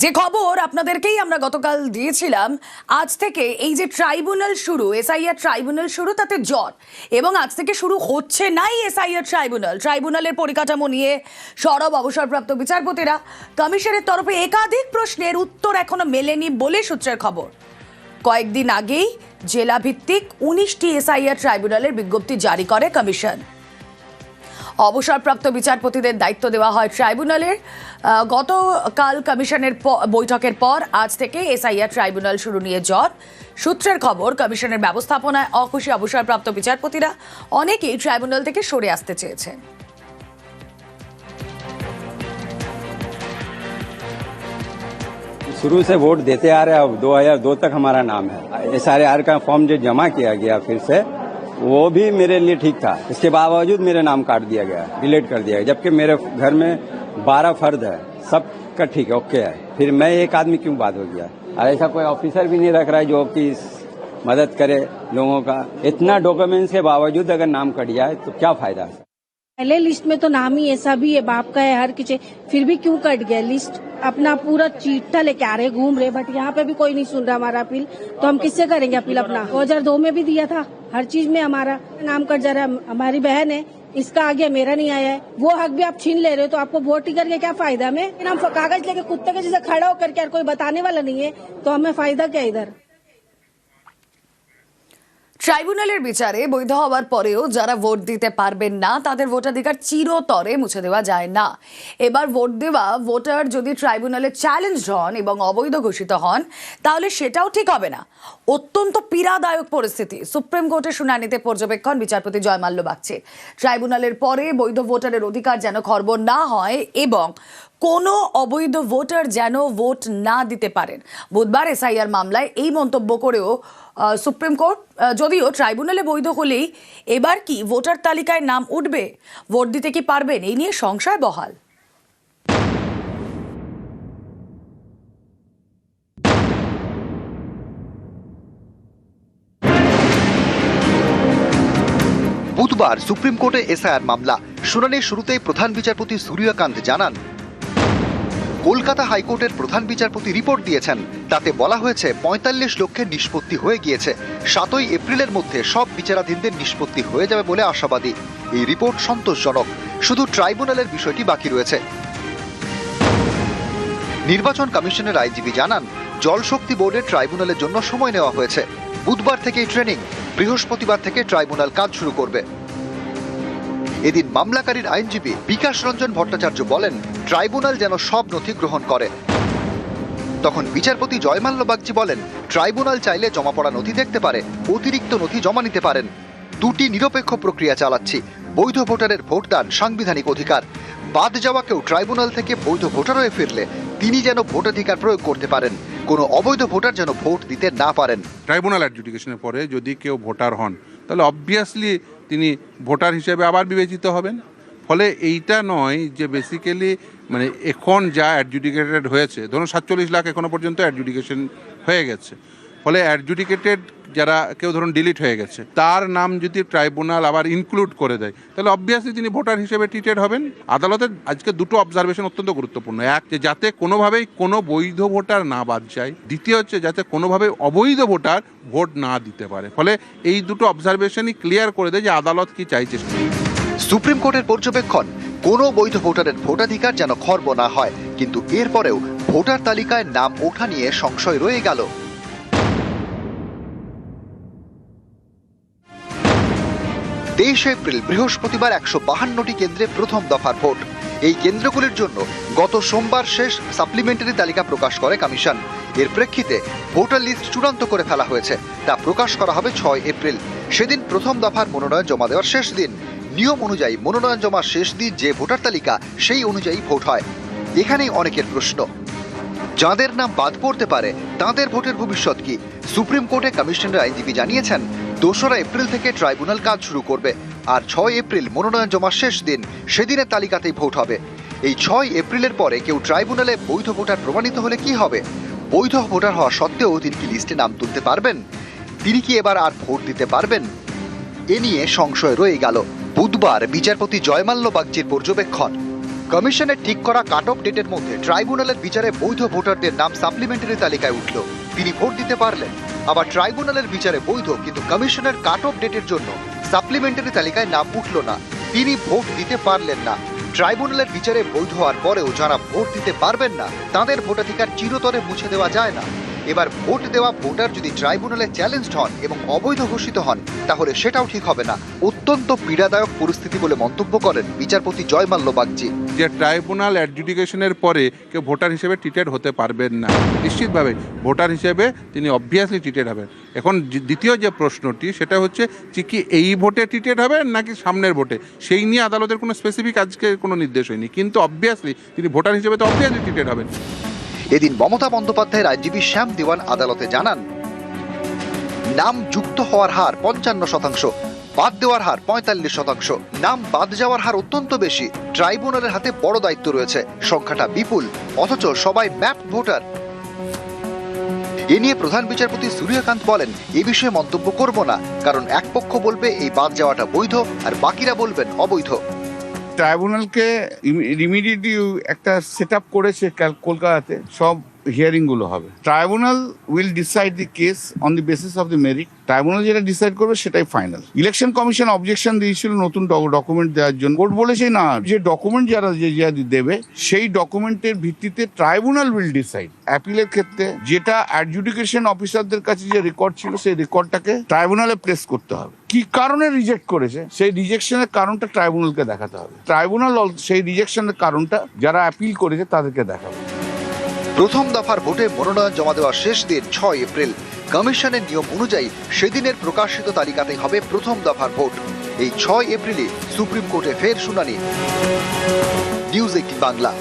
যে খবর আপনাদেরকেই আমরা গতকাল দিয়েছিলাম, আজ থেকে এই যে ট্রাইব্যুনাল শুরু, এসআইআর ট্রাইব্যুনাল শুরু, তাতে জট। এবং আজ থেকে শুরু হচ্ছে নাই এসআইআর ট্রাইব্যুনালের পরিকাঠামো নিয়ে সরব অবসরপ্রাপ্ত বিচারপতিরা। কমিশনের তরফে একাধিক প্রশ্নের উত্তর এখনো মেলেনি বলে সূত্রের খবর। কয়েকদিন আগেই জেলা ভিত্তিক 19টি এসআইআর ট্রাইব্যুনালের বিজ্ঞপ্তি জারি করে কমিশন। অবসরপ্রাপ্ত বিচারপতিদের দায়িত্ব দেওয়া হয় ট্রাইব্যুনালের। গতকাল কমিশনের বৈঠকের পর আজ থেকে এসআইআর ট্রাইব্যুনাল শুরু নিয়ে জট। সূত্রের খবর, কমিশনের ব্যবস্থাপনায় অখুশি অবসরপ্রাপ্ত বিচারপতিরা অনেকেই ট্রাইব্যুনাল থেকে সরে আসতে চেয়েছেন। शुरू से वोट देते आ रहे हैं, अब 2002 तक हमारा नाम है। एसआईआर का फॉर्म जो जमा किया गया फिर से, वो भी मेरे लिए ठीक था। इसके बावजूद मेरे नाम काट दिया गया, डिलीट कर दिया गया, जबकि मेरे घर में 12 फर्द है, सबका ठीक है, ओके है। फिर मैं एक आदमी क्यों बात हो गया? और ऐसा कोई ऑफिसर भी नहीं रख रहा है जो कि मदद करे लोगों का। इतना डॉक्यूमेंट्स के बावजूद अगर नाम कट जाए तो क्या फायदा? पहले लिस्ट में तो नाम ही ऐसा भी है, बाप का है, हर किसी, फिर भी क्यों कट गया लिस्ट? अपना पूरा चीठा लेके आ रहे, घूम रहे, बट यहाँ पे भी कोई नहीं सुन रहा हमारा अपील, तो हम किससे करेंगे अपील? अपना 2002 में भी दिया था, हर चीज में हमारा नाम कट जा रहा है। हमारी बहन है, इसका आ गया, मेरा नहीं आया है। वो हक भी आप छीन ले रहे हो, तो आपको वोट ही करके क्या फायदा? में हम कागज लेके कुत्ते के जैसे खड़ा होकर के कोई बताने वाला नहीं है, तो हमें फायदा क्या इधर? ট্রাইব্যুনালের বিচারে বৈধ হওয়ার পরেও যারা ভোট দিতে পারবেন না, তাদের ভোটাধিকার চিরতরে মুছে দেওয়া যায় না। এবার ভোট দেওয়া ভোটার যদি ট্রাইব্যুনালে চ্যালেঞ্জ হন এবং অবৈধ ঘোষিত হন, তাহলে সেটাও ঠিক হবে না। অত্যন্ত পীড়াদায়ক পরিস্থিতি। সুপ্রিম কোর্টের শুনানিতে পর্যবেক্ষণ বিচারপতি জয়মাল্য বাগচির। ট্রাইব্যুনালের পরে বৈধ ভোটারের অধিকার যেন খর্ব না হয় এবং কোনো অবৈধ ভোটার যেন ভোট না দিতে পারেন। বুধবার এসআইআর মামলায় এই মন্তব্য করেও সুপ্রিম কোর্ট, যদিও ট্রাইব্যুনালে বৈধ হলেই এবার কি ভোটার তালিকায় নাম উঠবে, ভোট দিতে কি পারবেন, এই নিয়ে সংশয় বহাল। বুধবার সুপ্রিম কোর্টে এসআইআর মামলা শুনানির শুরুতেই প্রধান বিচারপতি সূর্যকান্ত জানান, কলকাতা হাইকোর্টের প্রধান বিচারপতি রিপোর্ট দিয়েছেন। তাতে বলা হয়েছে 45 লক্ষের নিষ্পত্তি হয়ে গিয়েছে। 7ই এপ্রিলের মধ্যে সব বিচারাধীনদের নিষ্পত্তি হয়ে যাবে বলে আশাবাদী। এই রিপোর্ট সন্তোষজনক, শুধু ট্রাইব্যুনালের বিষয়টি বাকি রয়েছে। নির্বাচন কমিশনের আইজিপি জানান, জলশক্তি বোর্ডের ট্রাইব্যুনালের জন্য সময় নেওয়া হয়েছে। বুধবার থেকেই ট্রেনিং, বৃহস্পতিবার থেকে ট্রাইব্যুনাল কাজ শুরু করবে। এদিন মামলাকারীর আইনজীবী বিকাশ রঞ্জন ভট্টাচার্য বলেন, ট্রাইব্যুনাল যেন সব নথি গ্রহণ করে। তখন বিচারপতি জয়মাল্য বাগচি বলেন, ট্রাইব্যুনাল চাইলে জমা পড়া নথি দেখতে পারে, অতিরিক্ত নথি জমা নিতে পারেন। দুটি নিরপেক্ষ প্রক্রিয়া চালাচ্ছি। বৈধ ভোটারের ভোটদান সাংবিধানিক অধিকার। বাদ যাওয়া কেউ ট্রাইব্যুনাল থেকে বৈধ ভোটার হয়ে ফিরলে তিনি যেন ভোটাধিকার প্রয়োগ করতে পারেন, কোনো অবৈধ ভোটার যেন ভোট দিতে না পারেন। ট্রাইব্যুনাল অ্যাডজুডিকেশনের পরে যদি কেউ ভোটার হন, তাহলে অবভিয়াসলি তিনি ভোটার হিসেবে আবার বিবেচিত হবেন। ফলে এইটা নয় যে বেসিক্যালি মানে এখন যা অ্যাডজুডিকেটেড হয়েছে, ধরুন 47 লাখ এখনো পর্যন্ত অ্যাডজুডিকেশন হয়ে গেছে। ফলে অ্যাডজুডিকেটেড যারা কেউ ধরুন ডিলিট হয়ে গেছে, তার নাম যদি ট্রাইব্যুনাল আবার ইনক্লুড করে দেয়, তাহলে অবভিয়াসলি তিনি ভোটার হিসেবে ট্রিটেড হবেন। আদালতের আজকে দুটো অবজারভেশন অত্যন্ত গুরুত্বপূর্ণ। এক, যে যাতে কোনোভাবেই কোনো বৈধ ভোটার না বাদ যায়। দ্বিতীয় হচ্ছে যাতে কোনোভাবে অবৈধ ভোটার ভোট না দিতে পারে। ফলে এই দুটো অবজারভেশনই ক্লিয়ার করে দেয় যে আদালত কি চাইছে। সুপ্রিম কোর্টের পর্যবেক্ষণ, কোনো বৈধ ভোটারের ভোটাধিকার যেন খর্ব না হয়। কিন্তু এরপরেও ভোটার তালিকায় নাম ওঠা নিয়ে সংশয় রয়ে গেল। 23 এপ্রিল বৃহস্পতিবার 152টি কেন্দ্রে প্রথম দফার ভোট। এই কেন্দ্রগুলির জন্য গত সোমবার শেষ সাপ্লিমেন্টারি তালিকা প্রকাশ করে কমিশন। এর প্রেক্ষিতে ভোটার লিস্ট চূড়ান্ত করে ফেলা হয়েছে। তা প্রকাশ করা হবে 6 এপ্রিল। সেদিন প্রথম দফার মনোনয়ন জমা দেওয়ার শেষ দিন। নিয়ম অনুযায়ী মনোনয়ন জমার শেষ দিন যে ভোটার তালিকা, সেই অনুযায়ী ভোট হয়। এখানেই অনেকের প্রশ্ন, যাদের নাম বাদ পড়তে পারে তাদের ভোটের ভবিষ্যৎ কি? সুপ্রিম কোর্টে কমিশনের আইনজীবী জানিয়েছেন, 2রা এপ্রিল থেকে ট্রাইব্যুনাল কাজ শুরু করবে। আর 6 এপ্রিল মনোনয়ন জমার শেষ দিন, সেদিনের তালিকাতেই ভোট হবে। এই 6 এপ্রিলের পরে কেউ ট্রাইব্যুনালে বৈধ ভোটার প্রমাণিত হলে কি হবে? বৈধ ভোটার হওয়া সত্ত্বেও তিনি কি লিস্টে নাম তুলতে পারবেন? তিনি কি এবার আর ভোট দিতে পারবেন? এ নিয়ে সংশয় রয়ে গেল। বুধবার বিচারপতি জয়মাল্য বাগচির পর্যবেক্ষণ, কমিশনের ঠিক করা কাট অফ ডেটের মধ্যে ট্রাইব্যুনালের বিচারে বৈধ ভোটারদের নাম সাপ্লিমেন্টারি তালিকায় উঠল। তিনি ভোট দিতে পারলেন। আবার ট্রাইব্যুনালের বিচারে বৈধ কিন্তু কমিশনের কাট অফ ডেটের জন্য সাপ্লিমেন্টারি তালিকায় নাম উঠল না, তিনি ভোট দিতে পারলেন না। ট্রাইব্যুনালের বিচারে বৈধ হওয়ার পরেও যারা ভোট দিতে পারবেন না তাদের ভোটাধিকার চিরতরে মুছে দেওয়া যায় না। এবার ভোট দেওয়া ভোটার যদি ট্রাইব্যুনালে চ্যালেঞ্জড হন এবং অবৈধ ঘোষিত হন তাহলে সেটাও ঠিক হবে না। অত্যন্ত পীড়াদায়ক পরিস্থিতি বলে মন্তব্য করেন বিচারপতি জয়মাল্য বাগচি। যে ট্রাইব্যুনাল অ্যাডজুডিকেশনের পরে কেউ ভোটার হিসেবে ট্রিটেড হতে পারবেন না, নিশ্চিতভাবে ভোটার হিসেবে তিনি অবভিয়াসলি ট্রিটেড হবেন। এখন দ্বিতীয় যে প্রশ্নটি সেটা হচ্ছে যে কি এই ভোটে ট্রিটেড হবেন নাকি সামনের ভোটে, সেই নিয়ে আদালতের কোনো স্পেসিফিক আজকে কোনো নির্দেশ হয়নি, কিন্তু অবভিয়াসলি তিনি ভোটার হিসেবে তো অবভিয়াসলি ট্রিটেড হবেন। এদিন মমতা বন্দ্যোপাধ্যায়ের আইনজীবী শ্যাম দেওয়ান আদালতে জানান, নাম যুক্ত হওয়ার হার 55%, বাদ দেওয়ার হার 45%। নাম বাদ যাওয়ার হার অত্যন্ত বেশি। ট্রাইব্যুনালের হাতে বড় দায়িত্ব রয়েছে, সংখ্যাটা বিপুল, অথচ সবাই ম্যাপ ভোটার। এ নিয়ে প্রধান বিচারপতি সূর্যকান্ত বলেন, এ বিষয়ে মন্তব্য করব না, কারণ এক পক্ষ বলবে এই বাদ যাওয়াটা বৈধ আর বাকিরা বলবেন অবৈধ। ট্রাইব্যুনালকে ইমিডিয়েটলি একটা সেট আপ করেছে কলকাতাতে, সব হিয়ারিং গুলো হবে। Tribunal will decide the case on the basis of the merit. Tribunal যেটা ডিসাইড করবে সেটাই ফাইনাল। ইলেকশন কমিশন অবজেকশন দিয়েছিল নতুন ডকুমেন্ট দেওয়ার জন্য। কোর্ট বলেছে না, যে ডকুমেন্ট যারা দেবে সেই ডকুমেন্টের ভিত্তিতে ট্রাইব্যুনাল উইল ডিসাইড। অ্যাপিলের ক্ষেত্রে যেটা অ্যাডজুডিকেশন অফিসারদের কাছে যে রেকর্ড ছিল সেই রেকর্ডটাকে ট্রাইব্যুনালে প্লেস করতে হবে। কি কারণে রিজেক্ট করেছে সেই রিজেকশনের কারণটা ট্রাইব্যুনালকে দেখাতে হবে। ট্রাইব্যুনাল সেই রিজেকশনের কারণটা যারা অ্যাপিল করেছে তাদেরকে দেখাবে। প্রথম দফার ভোটে মনোনয়ন জমা দেওয়ার শেষ দিন 6 এপ্রিল। কমিশনের নিয়ম অনুযায়ী সেদিনের প্রকাশিত তালিকাতেই হবে প্রথম দফার ভোট। এই 6 এপ্রিলে সুপ্রিম কোর্টে ফের শুনানি। নিউজ 18 বাংলা।